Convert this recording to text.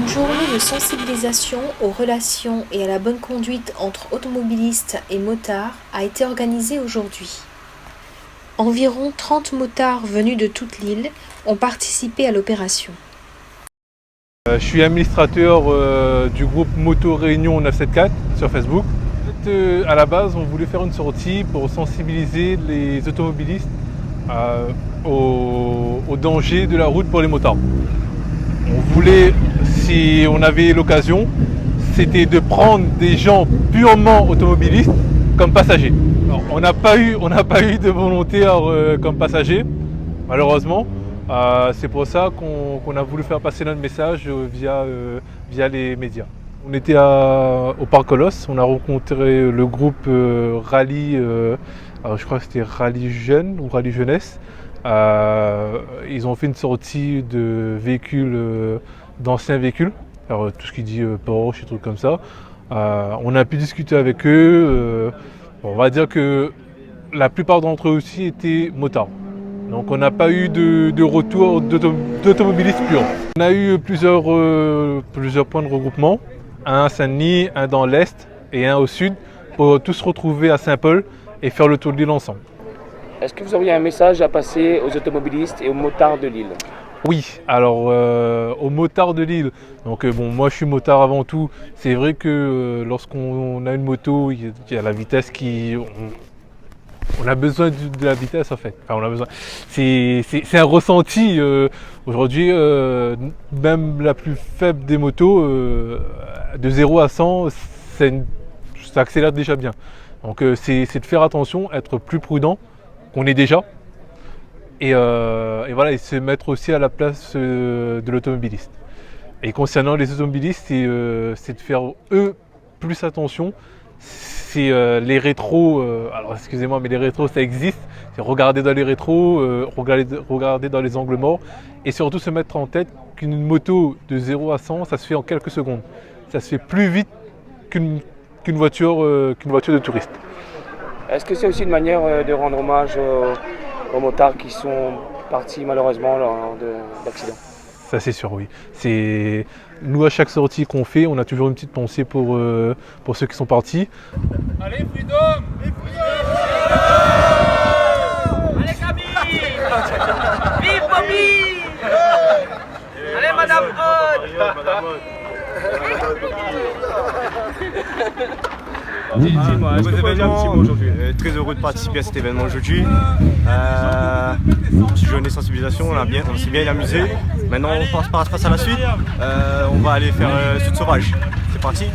Une journée de sensibilisation aux relations et à la bonne conduite entre automobilistes et motards a été organisée aujourd'hui. Environ 30 motards venus de toute l'île ont participé à l'opération. Je suis administrateur du groupe Moto Réunion 974 sur Facebook. À la base, on voulait faire une sortie pour sensibiliser les automobilistes au danger de la route pour les motards. On voulait, si on avait l'occasion, c'était de prendre des gens purement automobilistes comme passagers. Alors, on n'a pas eu de volontaires comme passagers, malheureusement. C'est pour ça qu'on a voulu faire passer notre message via les médias. On était au Parc Colosse, on a rencontré le groupe Rallye, alors je crois que c'était Rallye Jeune ou Rallye Jeunesse. Ils ont fait une sortie de véhicules, d'anciens véhicules, alors, tout ce qui dit Porsche et trucs comme ça. On a pu discuter avec eux. On va dire que la plupart d'entre eux aussi étaient motards. Donc on n'a pas eu de retour d'automobilistes purs. On a eu plusieurs points de regroupement, un à Saint-Denis, un dans l'Est et un au Sud, pour tous se retrouver à Saint-Paul et faire le tour de l'île ensemble. Est-ce que vous auriez un message à passer aux automobilistes et aux motards de l'île? Oui, alors aux motards de l'île, donc moi je suis motard avant tout. C'est vrai que lorsqu'on a une moto, il y a la vitesse on a besoin de la vitesse en fait. Enfin, on a besoin. C'est un ressenti. Aujourd'hui, même la plus faible des motos, de 0 à 100, ça accélère déjà bien. Donc c'est de faire attention, être plus prudent qu'on est déjà. Et voilà, et se mettre aussi à la place de l'automobiliste. Et concernant les automobilistes, c'est de faire eux plus attention. C'est les rétros, alors excusez-moi, mais les rétros ça existe. C'est regarder dans les rétros, regarder dans les angles morts et surtout se mettre en tête qu'une moto de 0 à 100, ça se fait en quelques secondes. Ça se fait plus vite qu'une voiture de touriste. Est-ce que c'est aussi une manière de rendre hommage aux motards qui sont partis malheureusement lors d'accidents? Ça c'est sûr, oui. Nous à chaque sortie qu'on fait, on a toujours une petite pensée pour ceux qui sont partis. Allez Freedom! Allez Camille! Vive Bobby! Allez Madame Aude! Beau événement aujourd'hui. Très heureux de participer à cet événement aujourd'hui. Petite journée de sensibilisation, on s'est bien amusé. Maintenant on passe à la suite. On va aller faire Sud Sauvage. C'est parti.